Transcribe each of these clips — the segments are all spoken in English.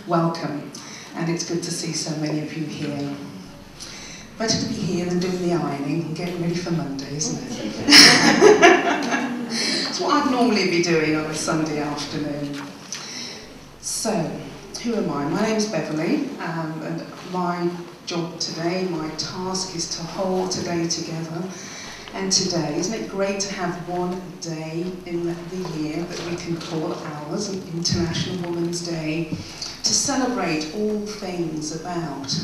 welcome, and it's good to see so many of you here. Better to be here than doing the ironing and getting ready for Monday, isn't it? It's what I'd normally be doing on a Sunday afternoon. So, who am I? My name's Beverly, and my job today, my task is to hold today together. And today, isn't it great to have one day in the year that we can call ours, an International Women's Day, to celebrate all things about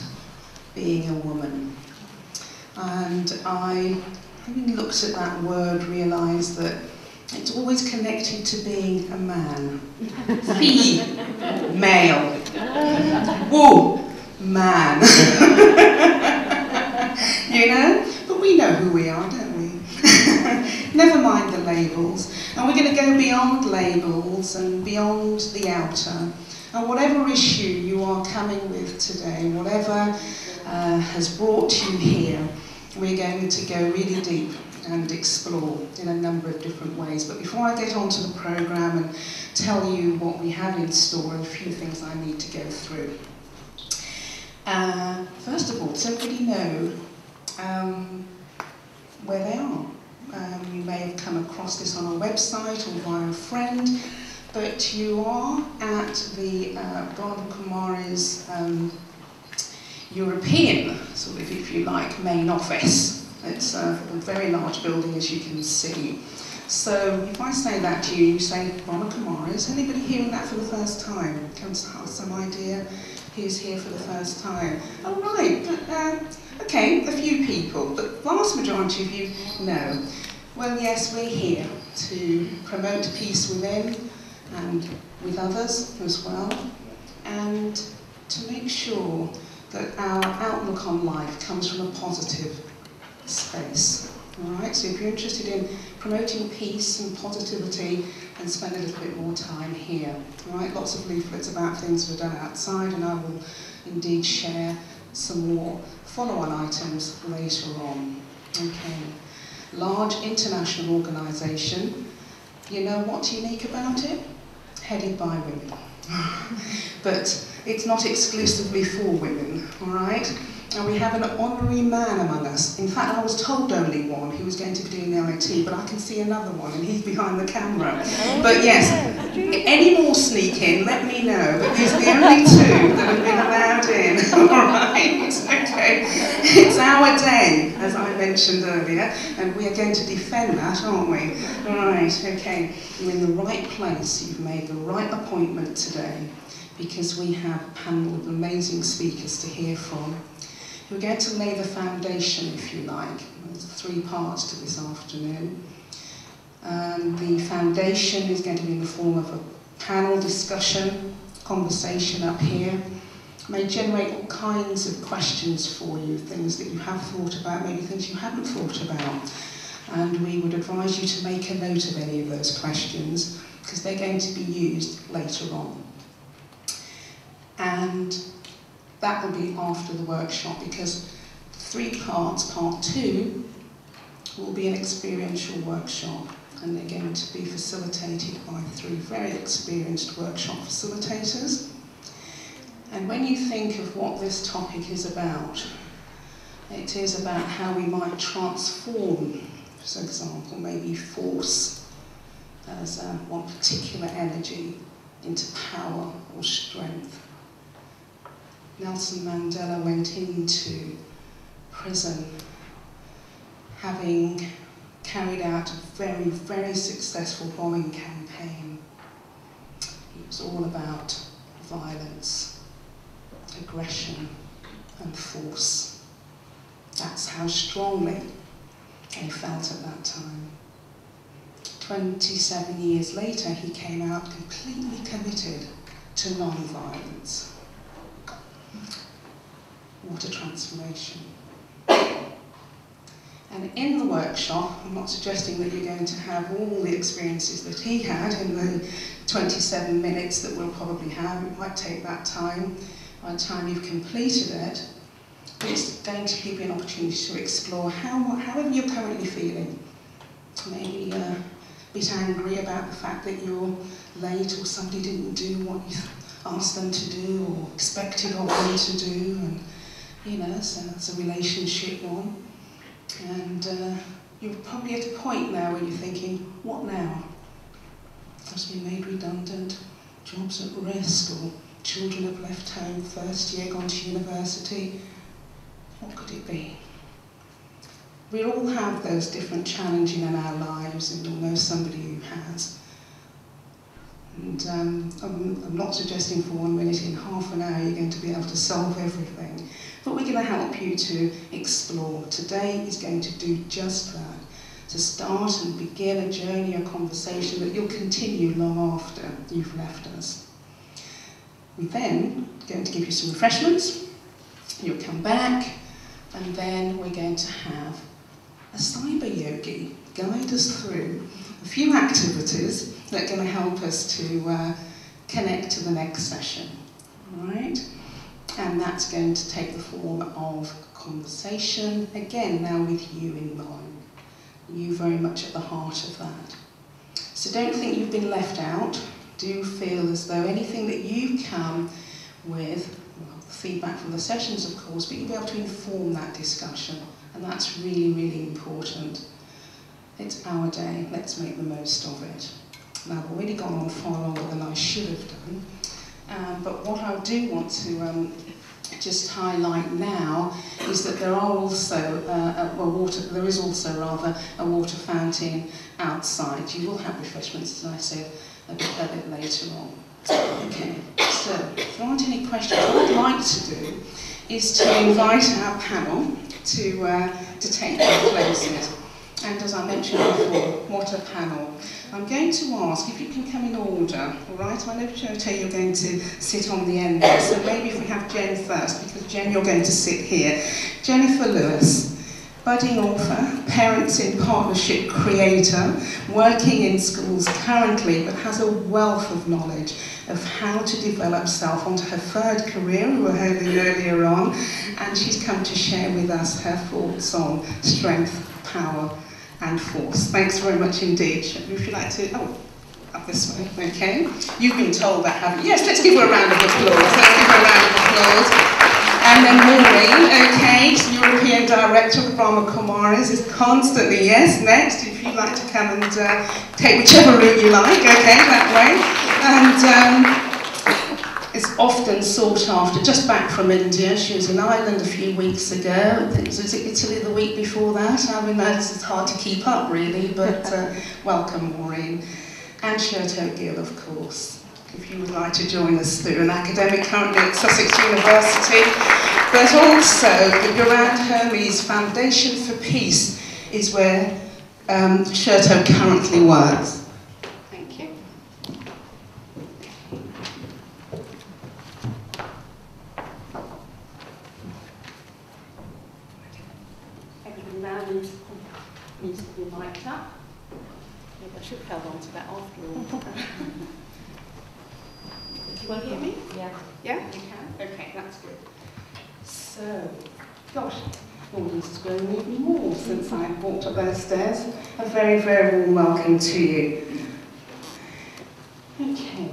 being a woman. And I, having looked at that word, realised that it's always connected to being a man. Fee, male. Woo, man. You know? But we know who we are, don't we? Never mind the labels. And we're going to go beyond labels and beyond the outer. And whatever issue you are coming with today, whatever has brought you here, we're going to go really deep and explore in a number of different ways. But before I get onto the programme and tell you what we have in store and a few things I need to go through. First of all, does everybody know where they are? You may have come across this on our website or via a friend, but you are at the Brahma Kumaris European, sort of, if you like, main office. It's a very large building, as you can see. So if I say that to you, you say Brahma Kumaris. Anybody hearing that for the first time? Can have some idea who's here for the first time? Oh right, okay, a few people, but the vast majority of you know. Well, yes, we're here to promote peace within and with others as well, and to make sure that our outlook on life comes from a positive space. All right, so if you're interested in promoting peace and positivity, then spend a little bit more time here. All right, lots of leaflets about things that are done outside, and I will indeed share some more follow-on items later on. Okay, large international organisation. You know what's unique about it? Headed by women. But it's not exclusively for women, all right? And we have an honorary man among us. In fact, I was told only one who was going to be doing the IT, but I can see another one, and he's behind the camera. But yes, any more sneak in, let me know. But these are the only two that have been allowed in, all right? Okay. It's our day, as I mentioned earlier, and we are going to defend that, aren't we? All right, okay. You're in the right place. You've made the right appointment today, because we have a panel of amazing speakers to hear from. We're going to lay the foundation, if you like. There's 3 parts to this afternoon. The foundation is going to be in the form of a panel discussion, conversation up here. It may generate all kinds of questions for you, things that you have thought about, maybe things you haven't thought about. And we would advise you to make a note of any of those questions, because they're going to be used later on. And that will be after the workshop, because 3 parts, part 2, will be an experiential workshop, and they're going to be facilitated by 3 very experienced workshop facilitators. And when you think of what this topic is about, it is about how we might transform, for example, maybe force as one particular energy into power or strength. Nelson Mandela went into prison having carried out a very, very successful bombing campaign. It was all about violence, aggression and force. That's how strongly they felt at that time. 27 years later, he came out completely committed to non-violence. What a transformation. And in the workshop, I'm not suggesting that you're going to have all the experiences that he had in the 27 minutes that we'll probably have. It might take that time by the time you've completed it. But it's going to give you an opportunity to explore however you're currently feeling. Maybe a bit angry about the fact that you're late, or somebody didn't do what you asked them to do or expected of them to do, and you know, so that's a relationship one. And you're probably at a point now where you're thinking, what now? Has been made redundant, jobs at risk, or children have left home, first year, gone to university. What could it be? We all have those different challenges in our lives, and you'll know somebody who has. And I'm not suggesting for 1 minute, in half an hour you're going to be able to solve everything. But we're going to help you to explore. Today is going to do just that. To start and begin a journey, a conversation that you'll continue long after you've left us. We're then going to give you some refreshments. You'll come back, and then we're going to have a cyber yogi guide us through a few activities that are going to help us to connect to the next session. All right? And that's going to take the form of conversation, again now with you in mind. You very much at the heart of that. So don't think you've been left out. Do feel as though anything that you come with, well, feedback from the sessions of course, but you'll be able to inform that discussion, and that's really, really important. It's our day, let's make the most of it. Now I've already gone on far longer than I should have done, but what I do want to just highlight now is that there are also there is also a water fountain outside. You will have refreshments, as I said, a bit later on. Okay, so if there aren't any questions, what I'd like to do is to invite our panel to take their places. And as I mentioned before, what a panel. I'm going to ask if you can come in order, all right? I know, Scherto, you're going to sit on the end there, so maybe if we have Jen first, because Jen, you're going to sit here. Jenniffer Lewis, budding author, Parents in Partnership creator, working in schools currently, but has a wealth of knowledge of how to develop self onto her third career, we were hearing earlier on, and she's come to share with us her thoughts on strength, power, and force. Thanks very much indeed. If you'd like to, up this way, okay? You've been told that, haven't you? Yes, let's give her a round of applause. Let's give her a round of applause. And then Maureen, okay, European Director of Brahma Kumaris, is constantly, yes, next, if you'd like to come and take whichever route you like, okay, that way. And it's often sought after, just back from India. She was in Ireland a few weeks ago. I think was it Italy the week before that? I mean, it's hard to keep up really, but welcome Maureen. And Scherto Gill, of course, if you would like to join us through, an academic currently at Sussex University, but also the Guerrand-Hermès Foundation for Peace is where Scherto currently works. Needs to be mic'd up. Maybe I should have held on to that after all. Do you want to hear me? Yeah. Yeah? You can? Okay, that's good. So, gosh, audience has grown even more since I walked up those stairs. A very, very warm welcome to you. Okay.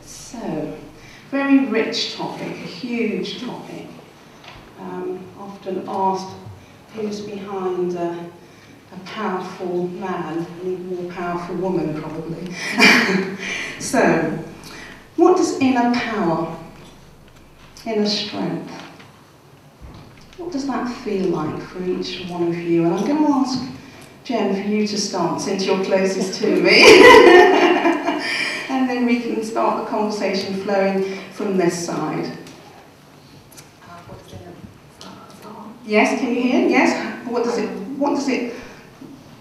So, very rich topic, a huge topic. Often asked, who's behind a powerful man, an even more powerful woman probably. So, what does inner power, inner strength, what does that feel like for each one of you? And I'm going to ask Jen for you to start, since you're closest to me. And then we can start the conversation flowing from this side. Yes, can you hear? Yes? What does it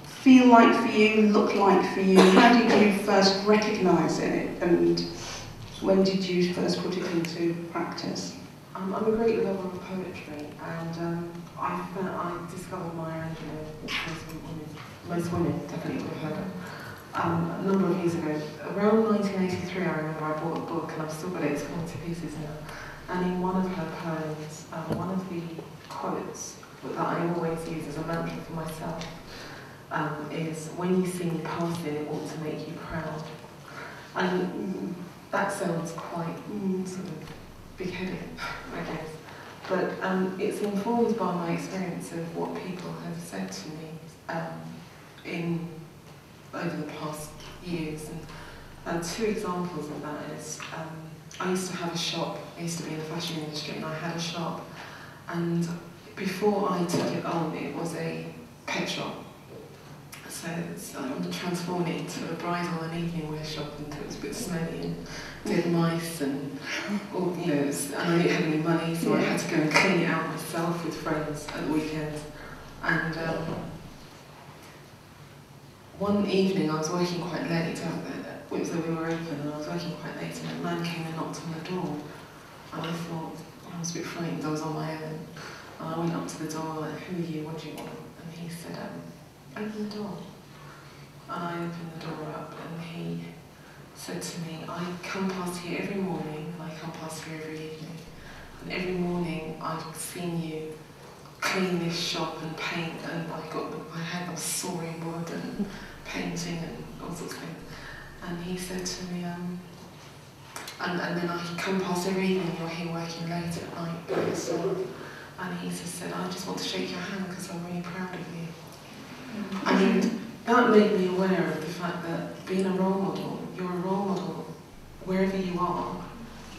feel like for you, look like for you? How did you first recognise it, and when did you first put it into practice? I'm a great lover of poetry, and I discovered my angel, most women definitely would have heard it, a number of years ago. Around 1983, I remember I bought a book, and I've still got it, it's gone to pieces now. And in one of her poems, one of the quotes that I always use as a mantra for myself is, when you see me passing, it ought to make you proud. And that sounds quite sort of big-headed, I guess. But it's informed by my experience of what people have said to me over the past years. And two examples of that is, I used to have a shop. I used to be in the fashion industry, and I had a shop. And before I took it on, it was a pet shop. So I'm transforming it into a bridal and evening wear shop until it was a bit smelly and dead mice and all, you know, and I didn't have any money, so I had to go and clean it out myself with friends at the weekends. And one evening I was working quite late, so we were open, and I was working quite late, and a man came and knocked on the door. And I thought, I was a bit frightened, I was on my own. And I went up to the door, like, who are you, what do you want? And he said, open the door. And I opened the door up, and he said to me, I come past here every morning, and I come past here every evening. And every morning I've seen you clean this shop and paint, and I was sawing wood and painting and all sorts of things. And he said to me, and then I come past every evening, you're here working late at night by yourself. And he just said, I just want to shake your hand because I'm really proud of you. And that made me aware of the fact that being a role model, you're a role model wherever you are,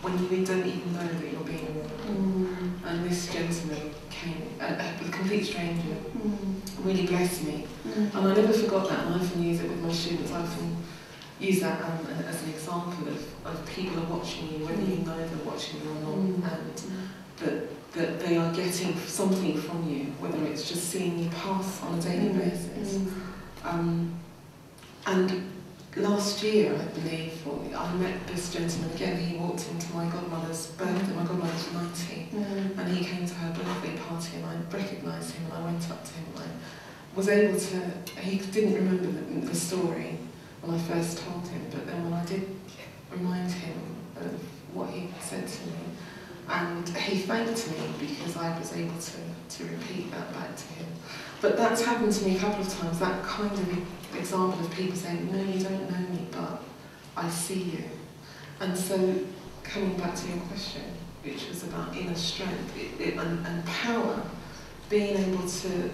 when you don't even know that you're being a role model. And this gentleman came, a complete stranger, really blessed me. And I never forgot that, and I often use it with my students. I often use that as an example of people are watching you, whether you know they're watching you or not, and that they are getting something from you, whether it's just seeing you pass on a daily basis. And last year, I believe, I met this gentleman again. He walked into my godmother's birthday. My godmother was 90, and he came to her birthday party, and I recognised him, and I went up to him, and I was able to, he didn't remember the story when I first told him, but then when I did remind him of what he said to me, and he thanked me because I was able to repeat that back to him. But that's happened to me a couple of times, that kind of example of people saying, no, you don't know me, but I see you. And so, coming back to your question, which was about inner strength and power, being able to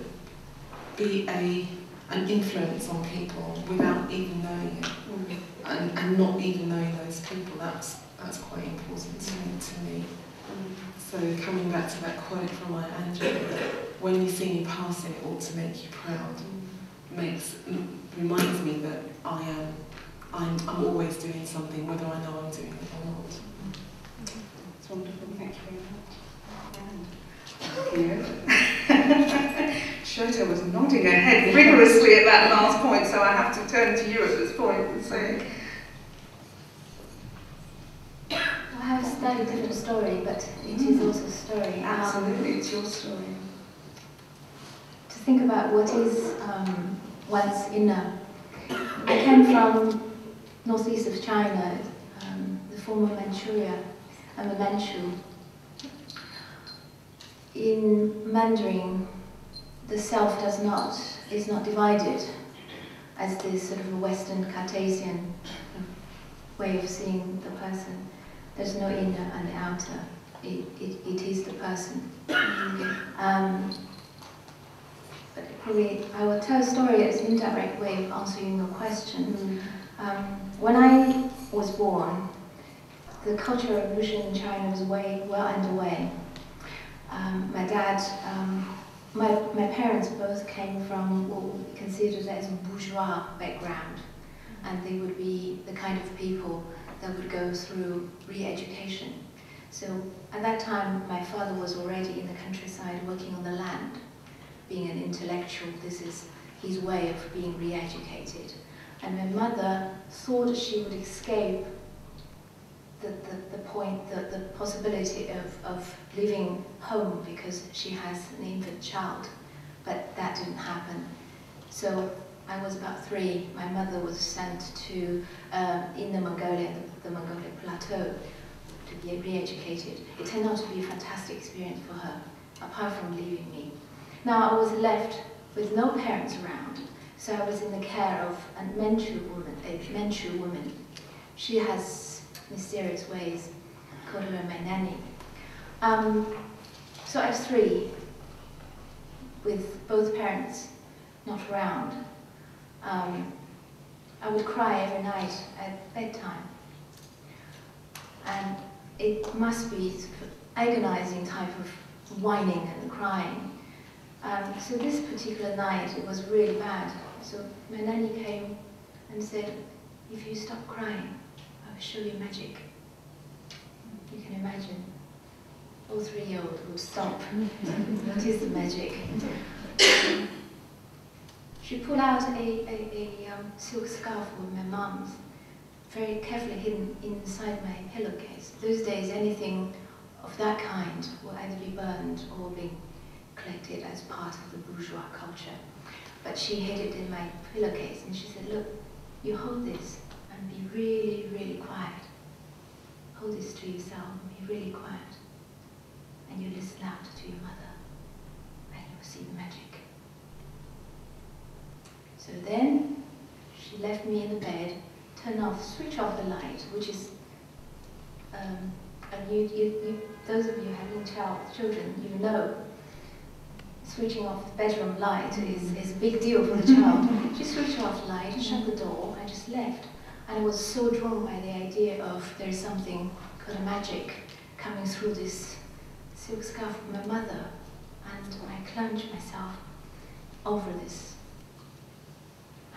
be an influence on people without even knowing it, and not even knowing those people, that's quite important to me. So coming back to that quote from Maya Angelou, when you see me passing, it ought to make you proud. Reminds me that I'm always doing something, whether I know I'm doing it or not. It's wonderful. Thank you very much. Thank you. Scherto was nodding her head rigorously at that last point, so I have to turn to you at this point and say. I have a slightly different story, but it is also a story. Absolutely, it's your story. To think about what is one's inner. I came from northeast of China, the former Manchuria. I'm a Manchu. In Mandarin, the self is not divided as this sort of a Western Cartesian way of seeing the person. There's no inner and outer. It is the person. But probably I will tell a story as an indirect way of answering your question. When I was born, the Cultural Revolution in China was well underway. My dad, my parents both came from what would be considered as a bourgeois background, and they would be the kind of people that would go through re-education. So at that time, my father was already in the countryside working on the land. Being an intellectual, this is his way of being re-educated. And my mother thought she would escape the possibility of leaving home because she has an infant child, but that didn't happen. So I was about 3. My mother was sent to Inner Mongolia, the Mongolian plateau, to be re-educated. It turned out to be a fantastic experience for her, apart from leaving me. Now I was left with no parents around, so I was in the care of a Manchu woman. She has mysterious ways, called her my nanny. So I was 3, with both parents not around. I would cry every night at bedtime. And it must be sort of agonizing type of whining and crying. So this particular night, it was really bad. So my nanny came and said, if you stop crying, I will show you magic. You can imagine, all 3-year-old would stop. What is the magic? She pulled out a silk scarf from my mum's, very carefully hidden inside my pillowcase. Those days, anything of that kind will either be burned or be collected as part of the bourgeois culture. But she hid it in my pillowcase and she said, look, you hold this and be really, really quiet. Hold this to yourself and be really quiet. And you listen out to your mother and you'll see the magic. So then she left me in the bed, switch off the light, which is, and those of you having children, you know, switching off the bedroom light is a big deal for the child. She switched off the light, shut the door, I just left. And I was so drawn by the idea of there's something called a magic coming through this silk scarf of my mother. And I plunged myself over this.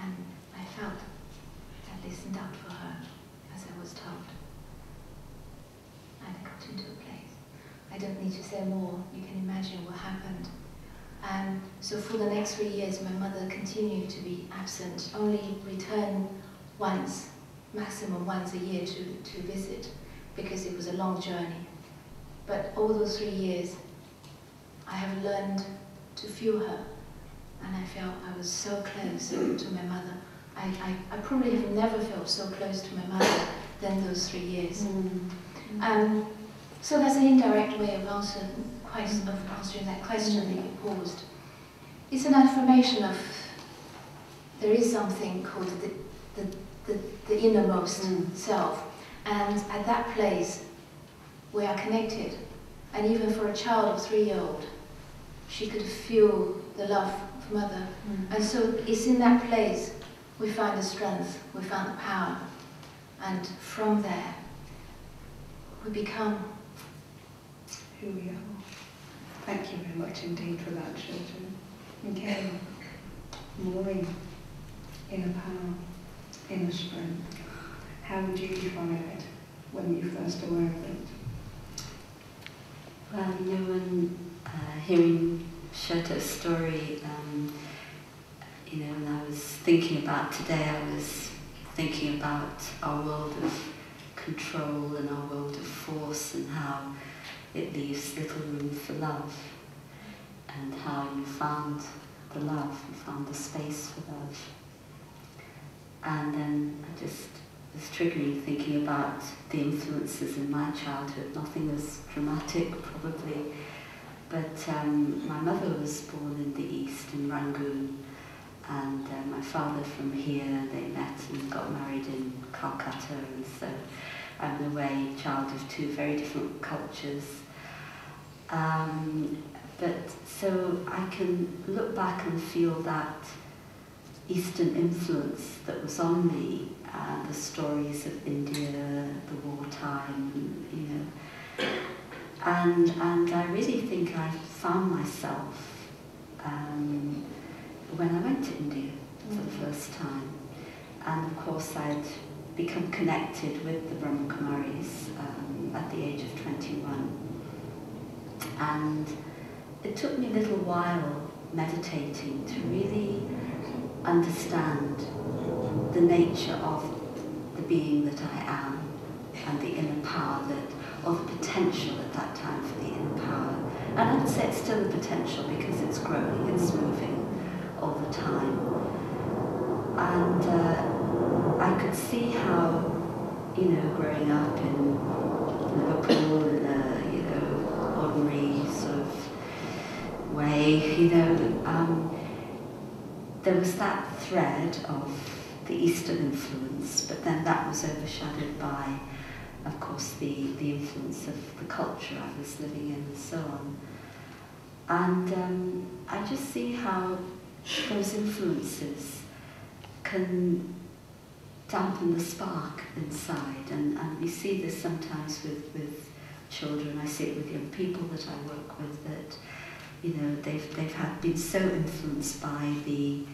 And I felt I listened out for her as I was told. And I got into a place. I don't need to say more, you can imagine what happened. And so for the next 3 years, my mother continued to be absent, only return once, maximum once a year to visit, because it was a long journey. But all those 3 years, I have learned to feel her, and I felt I was so close to my mother. I probably have never felt so close to my mother than those 3 years. So that's an indirect way of answering that question that you posed. It's an affirmation of there is something called the innermost self, and at that place we are connected. And even for a child of 3-year-old, she could feel the love of mother. And so it's in that place we find the strength, we find the power, and from there we become who we are. Thank you very much indeed for that, Scherto. Okay, Maureen, inner power, inner strength. How would you define it when you first aware of it? Well, when hearing Scherto's story, when I was thinking about today, I was thinking about our world of control and our world of force and how it leaves little room for love, and how you found the love, you found the space for love. And then I just was triggering, thinking about the influences in my childhood. Nothing as dramatic, probably, but my mother was born in the East, in Rangoon, and my father from here. They met and got married in Calcutta, and so I'm in a way a child of 2 very different cultures. But so I can look back and feel that Eastern influence that was on me, the stories of India, the wartime, and I really think I found myself when I went to India for the first time. And of course I'd become connected with the Brahma Kumaris at the age of 21. And it took me a little while meditating to really understand the nature of the being that I am, and the inner power or the potential at that time for the inner power. And I'd say it's still a potential because it's growing, it's moving all the time. And I could see how, growing up in Liverpool in a, ordinary sort of way, there was that thread of the Eastern influence, but then that was overshadowed by of course, the influence of the culture I was living in and so on. And I just see how those influences can dampen the spark inside, and we see this sometimes with children. I see it with young people that I work with, that they've been so influenced by the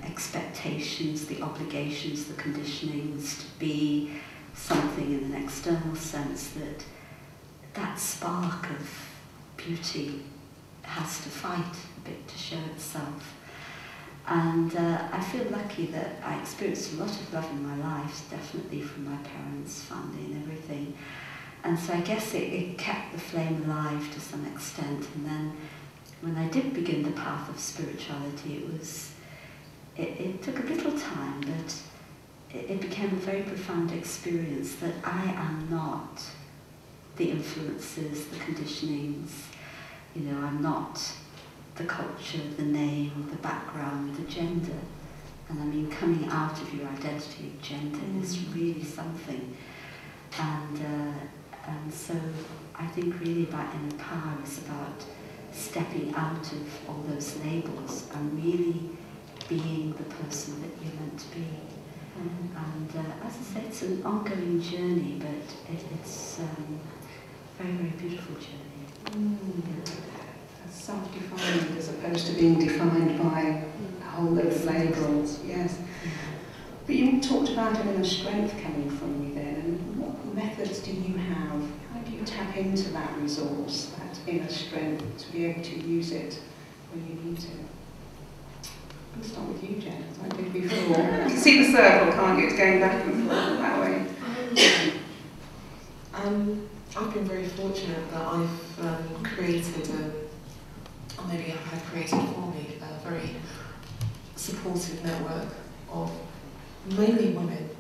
expectations, the obligations, the conditionings to be something in an external sense, that spark of beauty has to fight a bit to show itself. And I feel lucky that I experienced a lot of love in my life, definitely from my parents, family and everything. And so I guess it kept the flame alive to some extent. And then when I did begin the path of spirituality, it took a little time, but it became a very profound experience that I am not the influences, the conditionings. I'm not the culture, the name, the background, the gender. And I mean, coming out of your identity of gender is really something. And so I think really about inner power is about stepping out of all those labels and really being the person that you're meant to be. And as I say, it's an ongoing journey, but it's a very, very beautiful journey. Self-defined as opposed to being defined by a whole load of labels, yes. But you talked about an inner strength coming from within, and what methods do you have? How do you tap into that resource, that inner strength, to be able to use it when you need to? I'll start with you, Jen, as I did before. You can see the circle, can't you? It's going back and forth that way. I've been very fortunate that I've created or maybe I've had created for me, a very supportive network of mainly women.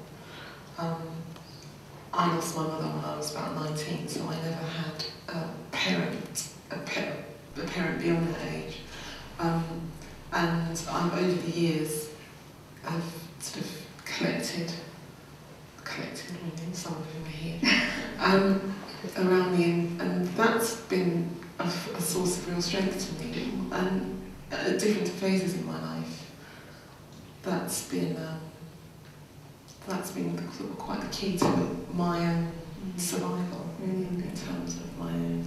I lost my mother when I was about 19, so I never had a parent beyond that age. And I've over the years, I've sort of collected women, some of whom are here, around me, and that's been a source of real strength to me. And at different phases in my life, that's been quite the key to my own survival, really, in terms of my own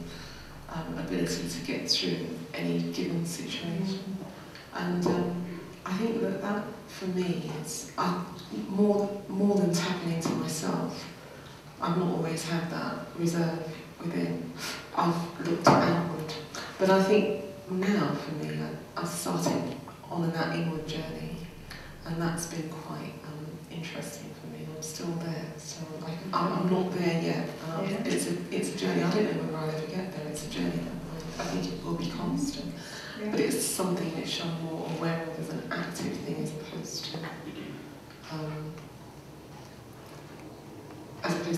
ability to get through any given situation. And I think that for me is more than tapping into myself. I've not always had that reserve within. I've looked outward. But I think now for me, I've started on that inward journey, and that's been quite interesting for me. I'm still there, so I'm not there yet. It's a journey. I don't know whether I'll ever get there. It's a journey that I think it will be constant. Yeah. But it's something which I'm more aware of as an active thing as opposed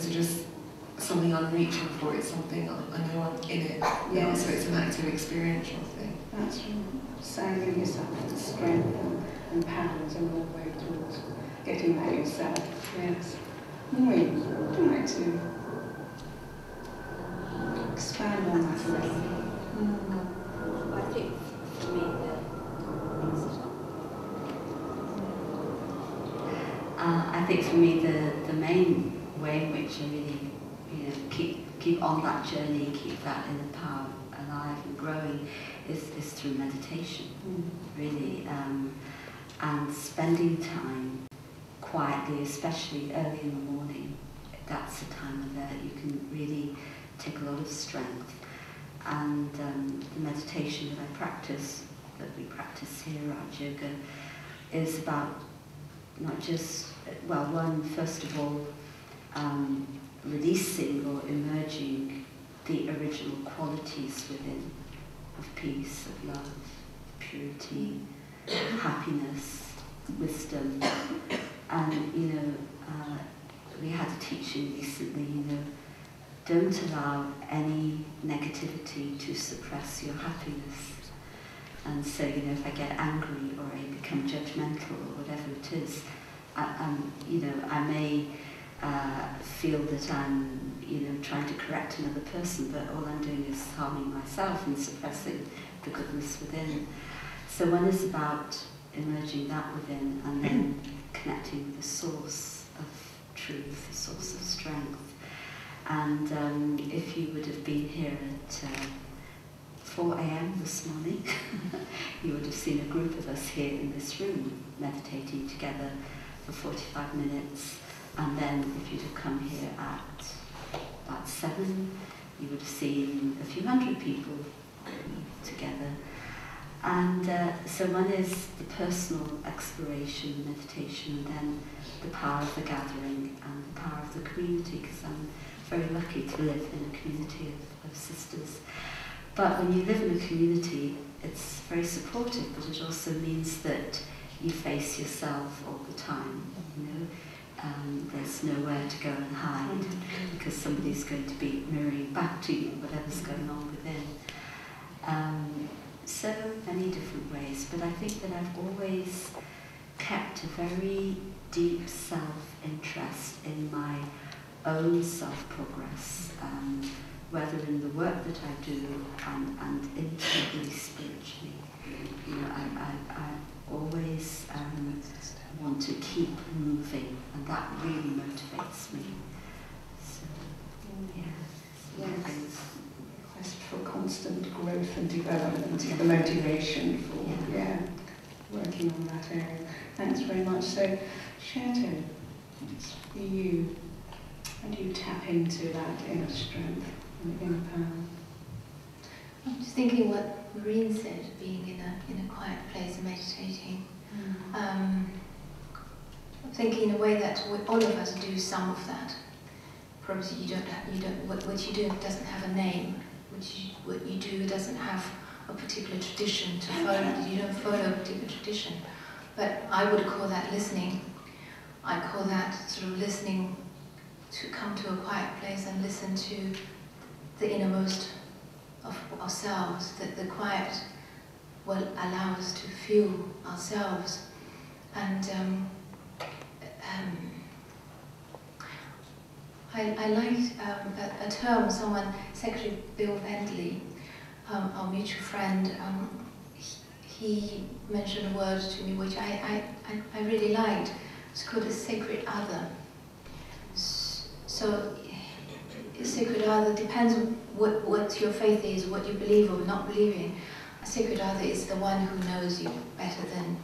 to just something I'm reaching for. It's something I know I'm in it. Yes. So it's an active experiential thing. That's right. Saying yourself the strength and powers and all the way towards getting there yourself. Yes. Would you like to expand on that a little? I think for me, the main way in which I really, keep on that journey, keep that inner power alive and growing, is through meditation, really, and spending time quietly, especially early in the morning. That's a time where you can really take a lot of strength. And the meditation that we practice here, Raj Yoga, is about not just, first of all, releasing or emerging the original qualities within, of peace, of love, purity, happiness, wisdom. And, we had a teaching recently, don't allow any negativity to suppress your happiness. And so, if I get angry or I become judgmental or whatever it is, I may feel that I'm, trying to correct another person, but all I'm doing is harming myself and suppressing the goodness within. So one is about emerging that within and then connecting with the source of truth, the source of strength. And if you would have been here at 4 a.m. this morning, you would have seen a group of us here in this room meditating together for 45 minutes. And then if you'd have come here at about 7, you would have seen a few hundred people together. And so one is the personal exploration, meditation, and then the power of the gathering and the power of the community, because I'm very lucky to live in a community of sisters. But when you live in a community, it's very supportive, but it also means that you face yourself all the time, there's nowhere to go and hide, because somebody's going to be mirroring back to you whatever's going on within. So many different ways, but I think that I've always kept a very deep self-interest in my own self-progress, whether in the work that I do and intimately spiritually. I always want to keep moving, and that really motivates me. So, yes. Quest for constant growth and development is the motivation for working on that area. Thanks very much. So, Scherto, for you, how do you tap into that inner strength and inner power? I'm just thinking what Maureen said, being in a quiet place and meditating. I'm thinking in a way that all of us do some of that. Probably what you do doesn't have a name. What you do doesn't have a particular tradition to follow. You don't follow a particular tradition. But I would call that listening. I call that sort of listening, to come to a quiet place and listen to the innermost of ourselves, that the quiet will allow us to feel ourselves. And I liked a term, Secretary Bill Bentley, our mutual friend, he mentioned a word to me which I really liked. It's called a sacred other. So, a sacred other depends on what your faith is, what you believe or not believe in. A sacred other is the one who knows you better than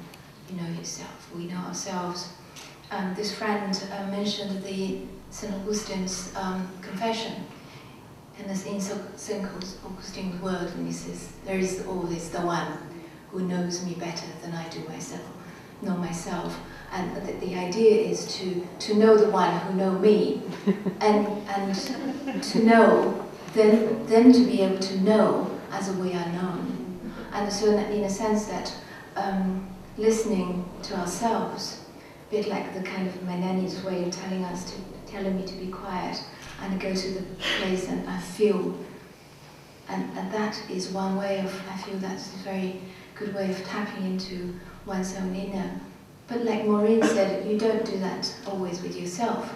you know yourself. We know ourselves. This friend mentioned the St. Augustine's confession, and in St. Augustine's word, and he says, "There is always the one who knows me better than I do know myself." And the idea is to know the one who knows me, and to know, then to be able to know as we are known. And so in a sense that listening to ourselves, a bit like the kind of my nanny's way of telling me to be quiet, and I go to the place and I feel, and that is one way of, I feel that's a very good way of tapping into one's own inner. But like Maureen said, you don't do that always with yourself.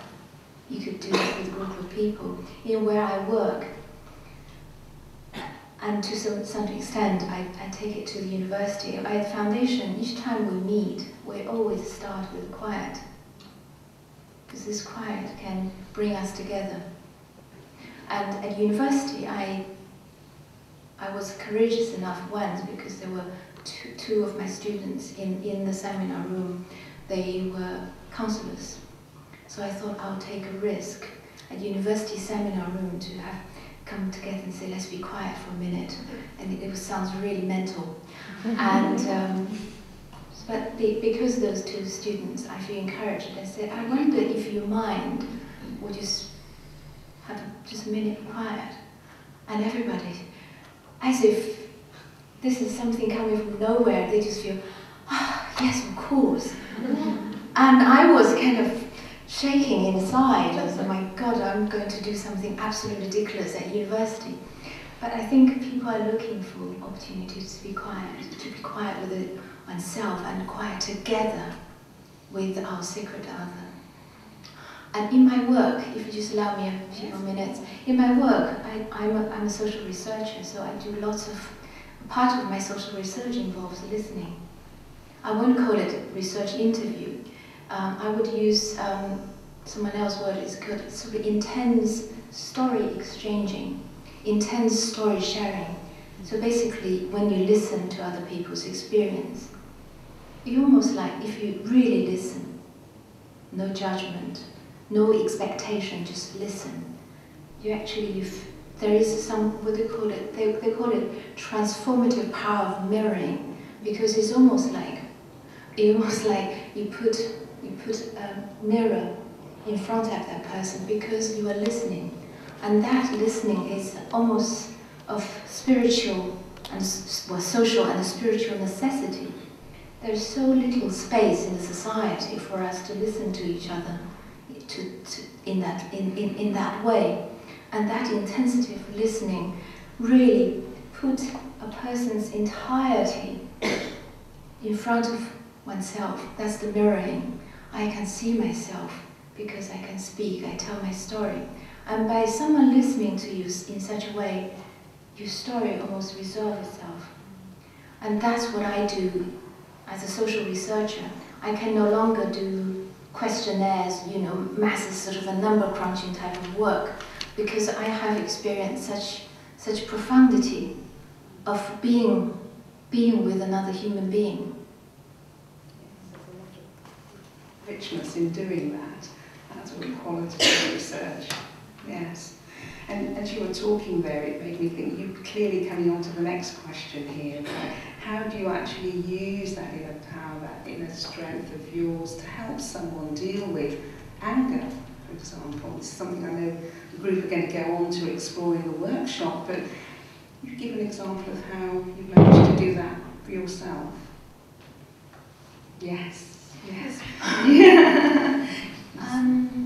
You could do that with a group of people. Where I work, and to some extent I take it to the university. At the foundation, each time we meet, we always start with quiet. Because this quiet can bring us together. And at university, I was courageous enough once, because there were two of my students in the seminar room. They were counsellors. So I thought I'll take a risk at university seminar room to have come together and say, let's be quiet for a minute. And it sounds really mental. And but because those two students, I feel encouraged. I said, I wonder if your mind would just have just a minute quiet. And everybody, as if this is something coming from nowhere, they just feel, yes, of course. And I was kind of shaking inside. I was like, my God, I'm going to do something absolutely ridiculous at university. But I think people are looking for opportunities to be quiet with oneself and quiet together with our sacred other. And in my work, if you just allow me a few more minutes, in my work, I'm a social researcher, so I do lots of, part of my social research involves listening. I won't call it a research interview. I would use someone else's word, it's called sort of intense story exchanging, intense story sharing. So basically, when you listen to other people's experience, you almost like, if you really listen, no judgment, no expectation, just listen. You actually, there is some, what they call it, they call it transformative power of mirroring, because it's almost like you put a mirror in front of that person because you are listening. And that listening is almost of spiritual and social and spiritual necessity. There's so little space in the society for us to listen to each other in that way. And that intensity of listening really put a person's entirety in front of oneself. That's the mirroring. I can see myself because I can speak, I tell my story. And by someone listening to you in such a way, your story almost resolves itself. And that's what I do as a social researcher. I can no longer do questionnaires, masses, sort of a number crunching type of work, because I have experienced such profundity of being with another human being. Richness in doing that. That's a real quality of research. Yes. And as you were talking there, it made me think, you're clearly coming on to the next question here, about how do you actually use that inner power, that inner strength of yours to help someone deal with anger, for example. It's something I know the group are going to go on to explore in the workshop, but you give an example of how you've managed to do that for yourself. Yes, yes. Yeah.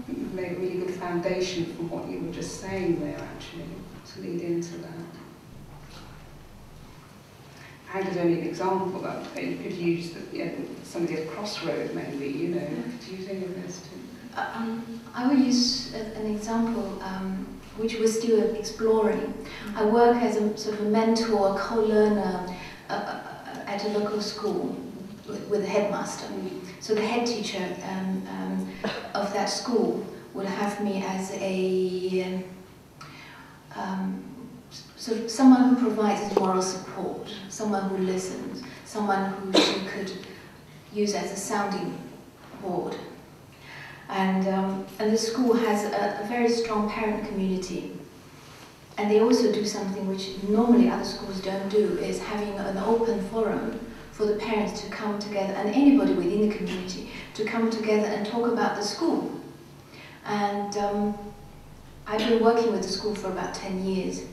You've made a really good foundation from what you were just saying there, actually, to lead into that. Anger's only an example that you could use somebody at a crossroad, maybe, Do you think of this too? I will use an example which we're still exploring. I work as a sort of a mentor, co-learner at a local school with a headmaster. So the head teacher of that school will have me as a sort of someone who provides moral support, someone who listens, someone who she could use as a sounding board. And the school has a very strong parent community. And they also do something which normally other schools don't do, is having an open forum for the parents to come together, and anybody within the community, to come together and talk about the school. And I've been working with the school for about 10 years,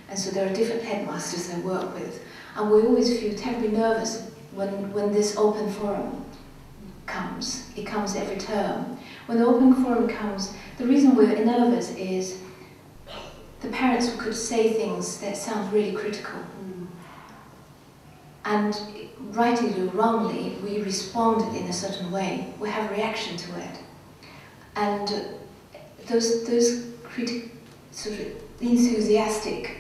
and so there are different headmasters I work with, and we always feel terribly nervous when this open forum comes. It comes every term. When the open forum comes, the reason we're nervous is the parents could say things that sound really critical. And rightly or wrongly, we respond in a certain way. We have a reaction to it. And those sort of enthusiastic,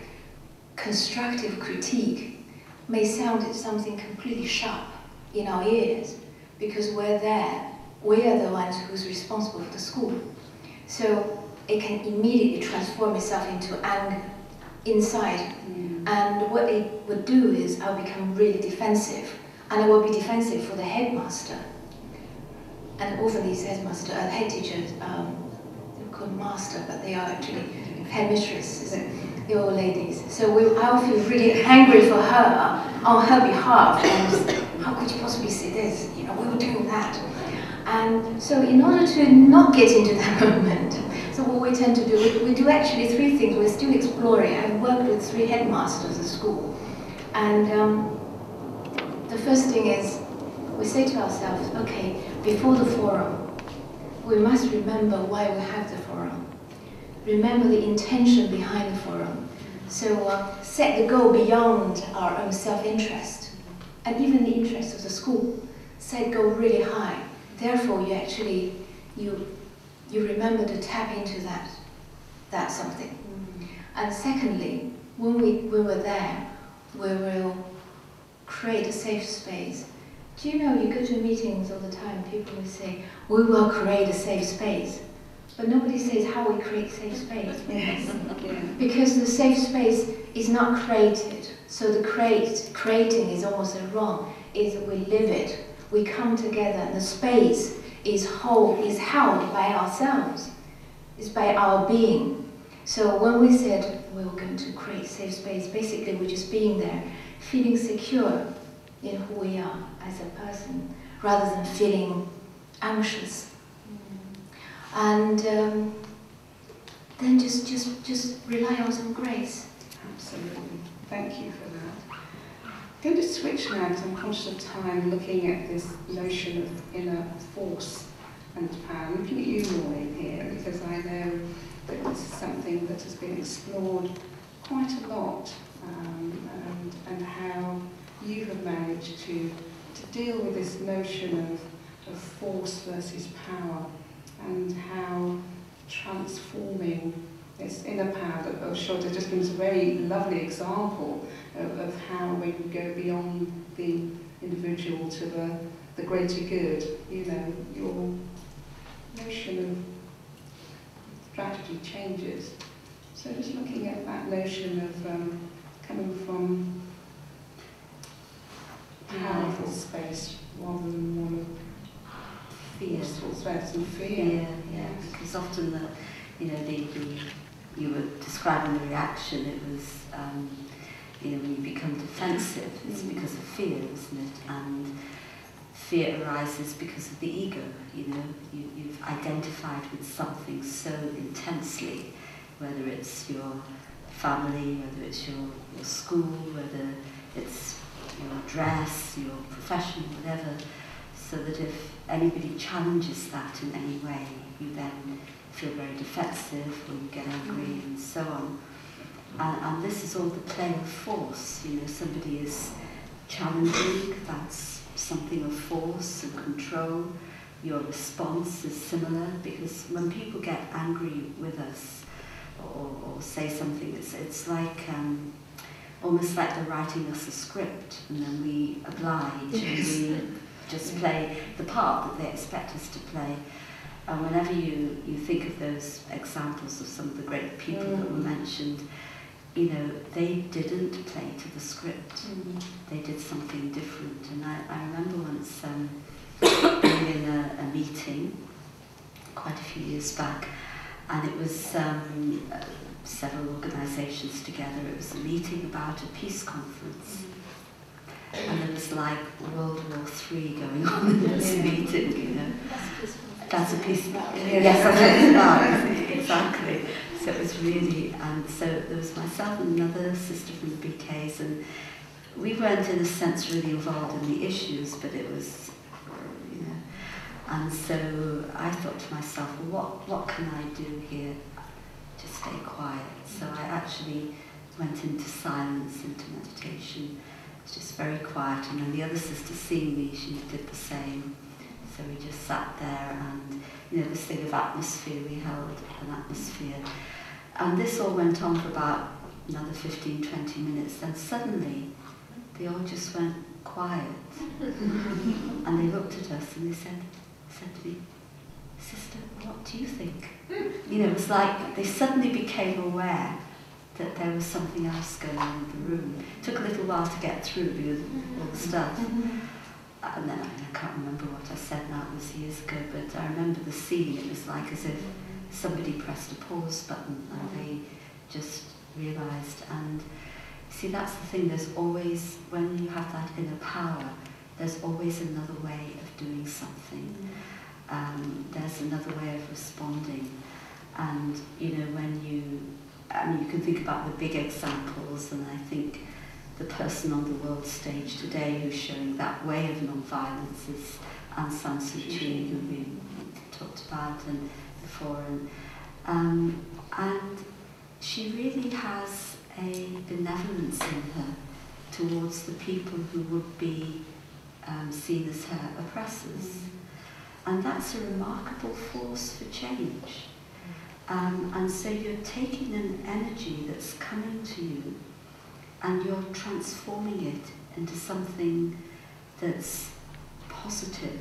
constructive critique may sound something completely sharp in our ears, because we're there. We are the ones who's responsible for the school. So it can immediately transform itself into anger inside. And what it would do is I'll become really defensive. And I will be defensive for the headmaster. And often these head teachers, they're called master, but they are actually headmistresses, the old ladies. So I'll feel really angry for her on her behalf. And how could you possibly say this? We were doing that. And so in order to not get into that moment, so what we tend to do, we do actually 3 things. We're still exploring. I've worked with 3 headmasters at school. And the first thing is, we say to ourselves, okay, before the forum, we must remember why we have the forum. Remember the intention behind the forum. So set the goal beyond our own self-interest, and even the interest of the school. Set goal really high. Therefore, you you remember to tap into that something. And secondly, when we're there, we will create a safe space. Do you know, you go to meetings all the time, people will say, we will create a safe space. But nobody says how we create safe space. Yes. Because the safe space is not created. So the creating is almost wrong. Is we live it. We come together and the space is held by ourselves. It's by our being. So when we said we were going to create safe space, basically we're just being there, feeling secure in who we are as a person, rather than feeling anxious. And then just rely on some grace. Absolutely. Thank you for that. I'm going to switch now, because I'm conscious of time, looking at this notion of inner force and power. I'm looking at you, Maureen, here, because I know that this is something that has been explored quite a lot, and how you have managed to deal with this notion of force versus power, and how transforming this inner power that Scherto just gives a very lovely example of how when you go beyond the individual to the greater good, you know, your notion of strategy changes. So just looking at that notion of coming from powerful space rather than one of fearful space and fear. Yeah. Because often you were describing the reaction. It was when you become defensive, it's because of fear, isn't it? And fear arises because of the ego. You know, you've identified with something so intensely, whether it's your family, whether it's your school, whether it's your dress, your profession, whatever, so that if anybody challenges that in any way, you then feel very defensive, or you get angry, and so on. And this is all the play of force. You know, somebody is challenging, that's something of force and control. Your response is similar, because when people get angry with us or say something, it's like almost like they're writing us a script, and then we oblige, and we just play the part that they expect us to play. And whenever you think of those examples of some of the great people that were mentioned, you know, they didn't play to the script. They did something different. And I remember once being in a meeting quite a few years back, and it was several organisations together. It was a meeting about a peace conference. And there was like World War III going on in this meeting, you know. That's a peace. Yes, that's what it's about. Exactly. So it was really, and so there was myself and another sister from the BKs, and we weren't in a sense really involved in the issues, but it was, you know. And so I thought to myself, well, what can I do here to stay quiet? So I actually went into silence, into meditation. It's just very quiet, and then the other sister, seeing me, she did the same. So we just sat there, and you know, this thing of atmosphere, we held an atmosphere. And this all went on for about another 15, 20 minutes. Then suddenly, they all just went quiet. And they looked at us and they said to me, "Sister, what do you think?" You know, it was like they suddenly became aware that there was something else going on in the room. It took a little while to get through with all the stuff. And then I can't remember what I said now, it was years ago, but I remember the scene. It was like as if somebody pressed a pause button and they just realised. And see, that's the thing, there's always, when you have that inner power, there's always another way of doing something. There's another way of responding. And, you know, when you can think about the big examples, and I think the person on the world stage today who's showing that way of non-violence is Aung San Suu Kyi, who we talked about and before, and she really has a benevolence in her towards the people who would be seen as her oppressors. And that's a remarkable force for change. And so you're taking an energy that's coming to you and you're transforming it into something that's positive,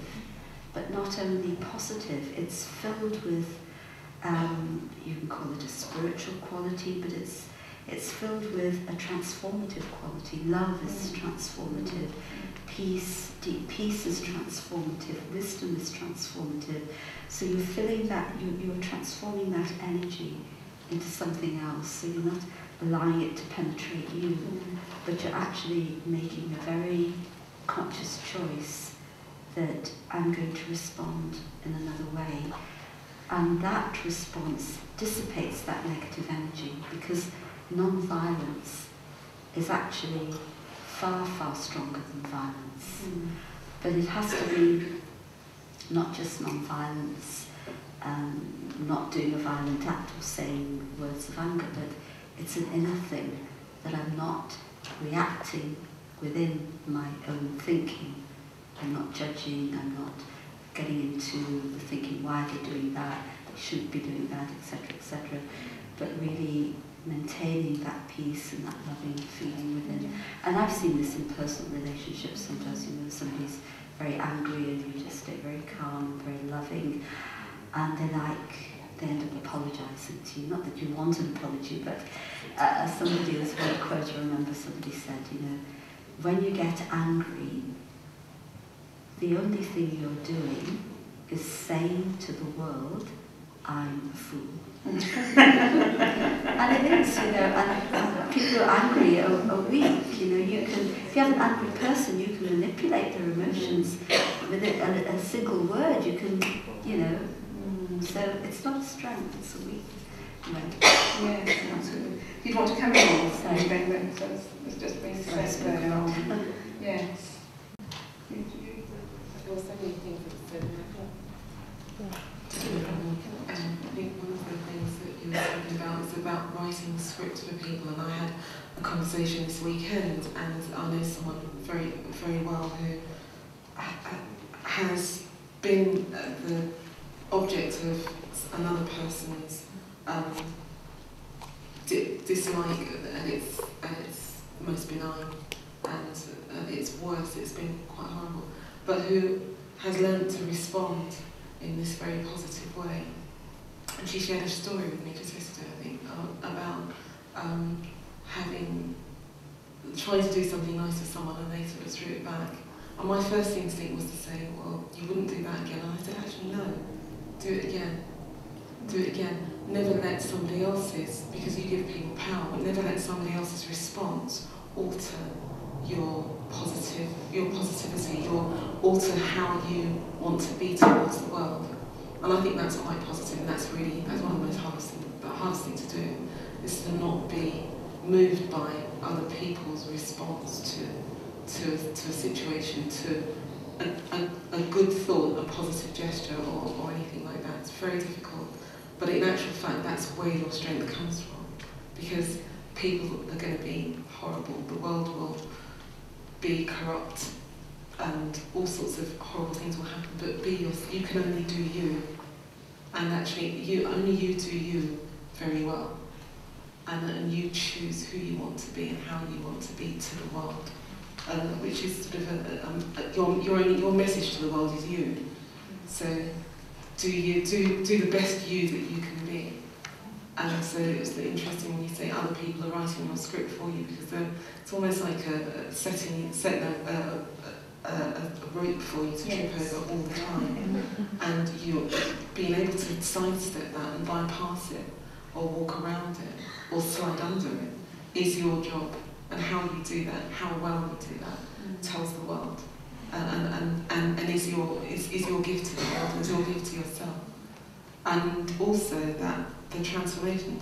but not only positive, it's filled with, you can call it a spiritual quality, but it's filled with a transformative quality. Love is transformative, peace, deep peace is transformative, wisdom is transformative. So you're filling that, you're transforming that energy into something else. So you're not allowing it to penetrate you, but you're actually making a very conscious choice that I'm going to respond in another way. And that response dissipates that negative energy, because non-violence is actually far, far stronger than violence. But it has to be not just non-violence, not doing a violent act or saying words of anger, but it's an inner thing, that I'm not reacting within my own thinking. I'm not judging, I'm not getting into the thinking, why are they doing that, they shouldn't be doing that, etc., etc. But really maintaining that peace and that loving feeling within. And I've seen this in personal relationships. Sometimes, you know, somebody's very angry and you just stay very calm and very loving, and they end up apologising to you. Not that you want an apology, but somebody, this one quote I remember, somebody said, you know, when you get angry, the only thing you're doing is saying to the world, I'm a fool. And it is, you know, and people who are angry are weak, you know. You can, if you have an angry person, you can manipulate their emotions with a single word. You can, you know, so it's not a strength, it's a weak way. Yes, absolutely. If you'd want to come in and say, then it's just been said going on. Yes. There were so many things that said. I think one of the things that you were talking about is about writing script for people, and I had a conversation this weekend, and I know someone very, very well who has been the object of another person's dislike at its most benign, and its worst. It's been quite horrible, but who has learned to respond in this very positive way. And she shared a story with me just yesterday, I think, about trying to do something nice for someone and they sort of threw it back. And my first instinct was to say, well, you wouldn't do that again. And I said, actually, no, do it again. Do it again. Never let somebody else's, because you give people power, but never let somebody else's response alter your positivity, alter how you want to be towards the world. And I think that's quite positive, and that's one of the most hardest thing to do, is to not be moved by other people's response to a situation, to a good thought, a positive gesture, or anything like that. It's very difficult. But in actual fact, that's where your strength comes from. Because people are going to be horrible, the world will be corrupt, and all sorts of horrible things will happen, but you can only do you. And actually, only you do you very well. And you choose who you want to be and how you want to be to the world. Which is sort of your message to the world is you. So do the best you that you can be. And so it's interesting when you say other people are writing your script for you, because it's almost like setting a rope for you to trip over all the time. And you're being able to sidestep that and bypass it, or walk around it, or slide under it, is your job. And how you do that, how well you do that, tells the world. And is your gift to the world, and is your gift to yourself. And also that the transformation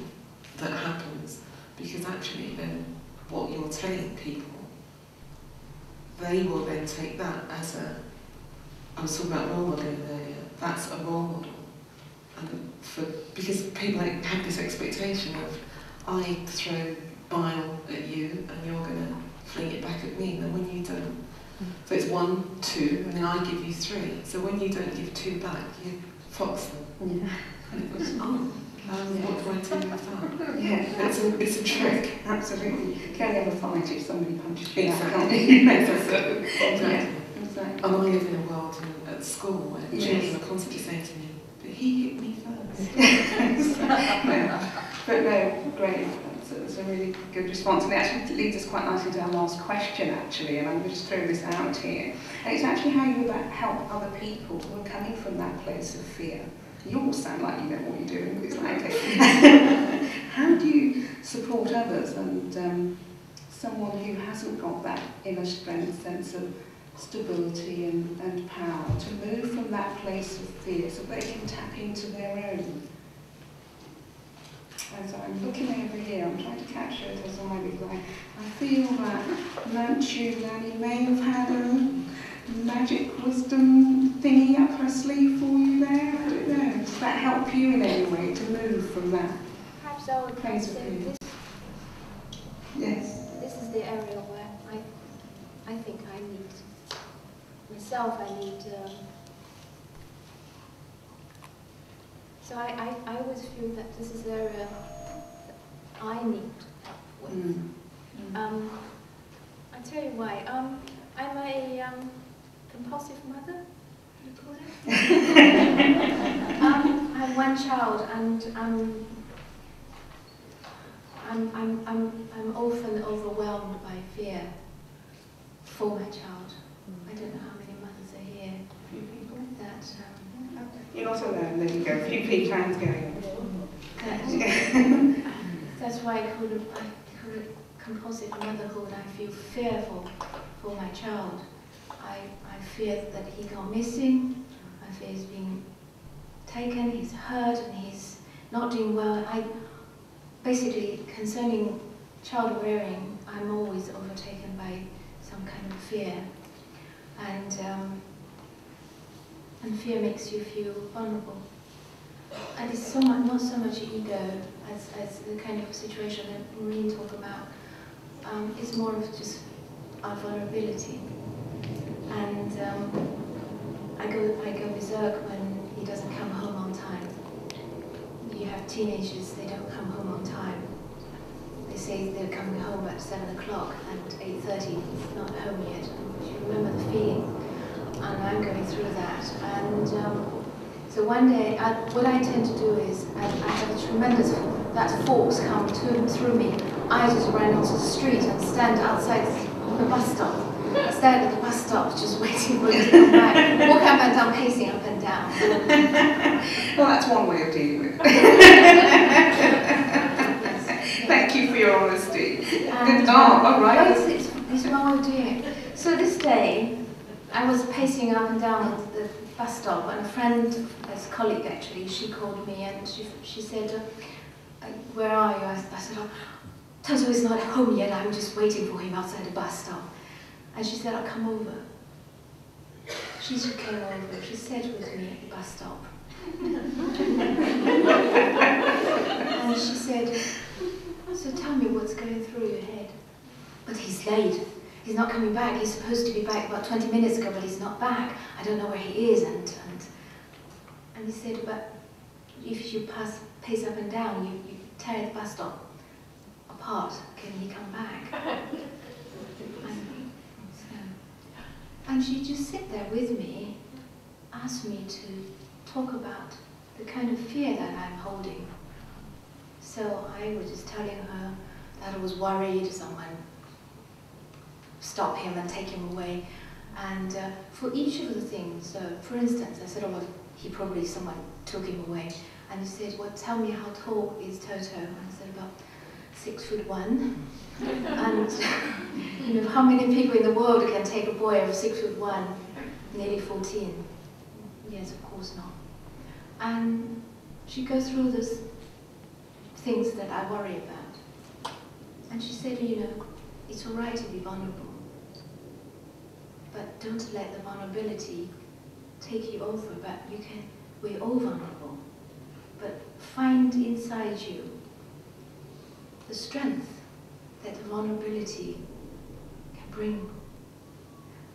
that happens, because actually then what you're telling people, they will then take that as I was talking about role modelling earlier, that's a role model. And because people have this expectation of, I throw bile at you and you're going to fling it back at me, and when you don't. So it's 1, 2, and then I give you 3. So when you don't give 2 back, you fox them. Yeah. And it goes, oh, what do I do with that? Yeah, It's a trick. Absolutely. You can only ever fight if somebody punches you. Exactly. Exactly. Exactly. Exactly. And I live in a world at school where children are constantly saying to me, but he hit me first. But no, great. That's a really good response. And it actually leads us quite nicely to our last question, actually, and I'm going to just throw this out here. And it's actually how you help other people who are coming from that place of fear. You all sound like you know what you're doing, but it's like, okay. How do you support others and someone who hasn't got that inner strength, sense of stability and power to move from that place of fear so they can tap into their own? As I'm looking over here, I'm trying to capture it as I because I feel that Manchuria may have had a magic wisdom thingy up her sleeve for you there. I don't know. Does that help you in any way to move from that Perhaps I would place of say fear? Yes. this is the area where I think I need myself. I need. So I always feel that this is the area that I need help with. I tell you why. I'm a compulsive mother. You call it? I have one child, and I'm often overwhelmed by fear for my child. I don't know how many mothers are here. That. You're not alone, there you go. A few hands going. That's why I call it compulsive motherhood. I feel fearful for my child. I fear that he gone missing. I fear he's being taken, he's hurt, and he's not doing well. Basically, concerning child rearing, I'm always overtaken by some kind of fear. And fear makes you feel vulnerable. And it's so much, not so much ego as the kind of situation that Maureen talked about. It's more of just our vulnerability. And I go berserk when he doesn't come home on time. You have teenagers, they don't come home on time. They say they're coming home at 7 o'clock and 8:30, not home yet. You remember the feeling. And I'm going through that. And so one day, what I tend to do is, I have a tremendous, that force come through me. I just run onto the street and stand outside the bus stop. I stand at the bus stop just waiting for him to come back. Walk up and down, pacing up and down. Well, that's one way of dealing with it. Thank you for your honesty. And, all right. It's one way of doing it. So this day, I was pacing up and down the bus stop, and a friend, a colleague actually, she called me and she said, where are you? I said, oh, Toto is not home yet, I'm just waiting for him outside the bus stop. And she said, I'll come over. She just came over, she sat with me at the bus stop. And she said, so tell me what's going through your head. But he's late. He's not coming back. He's supposed to be back about 20 minutes ago, but he's not back. I don't know where he is. And he said, but if you pace up and down, you tear the bus stop apart. Can he come back? And she just sit there with me, asked me to talk about the kind of fear that I'm holding. So I was just telling her that I was worried someone stop him and take him away. And for each of the things, for instance, I said, oh, well, someone took him away. And he said, well, tell me how tall is Toto? And I said, about 6'1". And you know, how many people in the world can take a boy of 6'1", nearly 14? Yes, of course not. And she goes through those things that I worry about. And she said, you know, it's all right to be vulnerable, but don't let the vulnerability take you over. But we're all vulnerable. But find inside you the strength that the vulnerability can bring.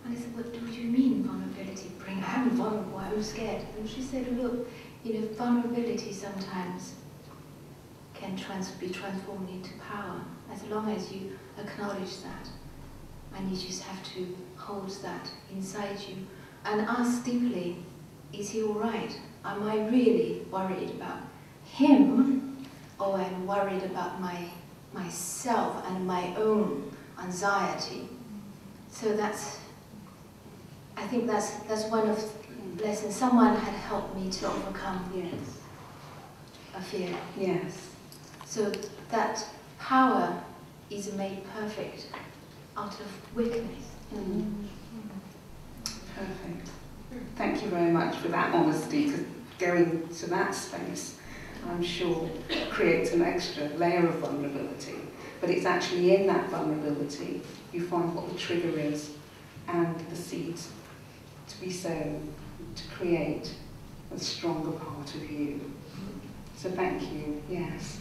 And I said, what do you mean vulnerability? I'm vulnerable, I'm scared. And she said, look, vulnerability sometimes can be transformed into power, as long as you acknowledge that. And you just have to hold that inside you and ask deeply, is he all right? Am I really worried about him, or am I worried about myself and my own anxiety? So I think that's one of the lessons. Someone had helped me to overcome a fear. Yes. So that power is made perfect out of weakness. Perfect. Thank you very much for that honesty, because going to that space, I'm sure, creates an extra layer of vulnerability. But it's actually in that vulnerability you find what the trigger is and the seeds to be sown to create a stronger part of you. So thank you, yes.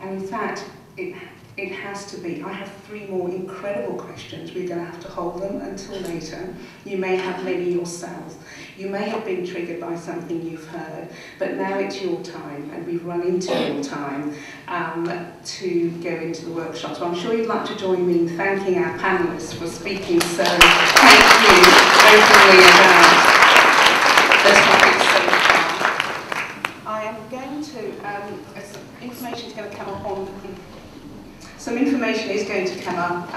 And in fact, it has to be. I have 3 more incredible questions. We're going to have to hold them until later. You may have many yourselves. You may have been triggered by something you've heard, but now it's your time, and we've run into your time to go into the workshop. So I'm sure you'd like to join me in thanking our panellists for speaking so thank you openly about the topic so far. I am going to, information is going to come up on. Some information is going to come up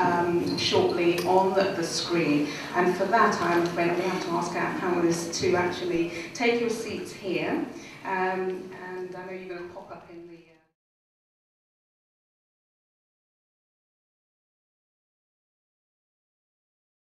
shortly on the screen, and for that I'm afraid we have to ask our panellists to actually take your seats here, and I know you're going to pop up in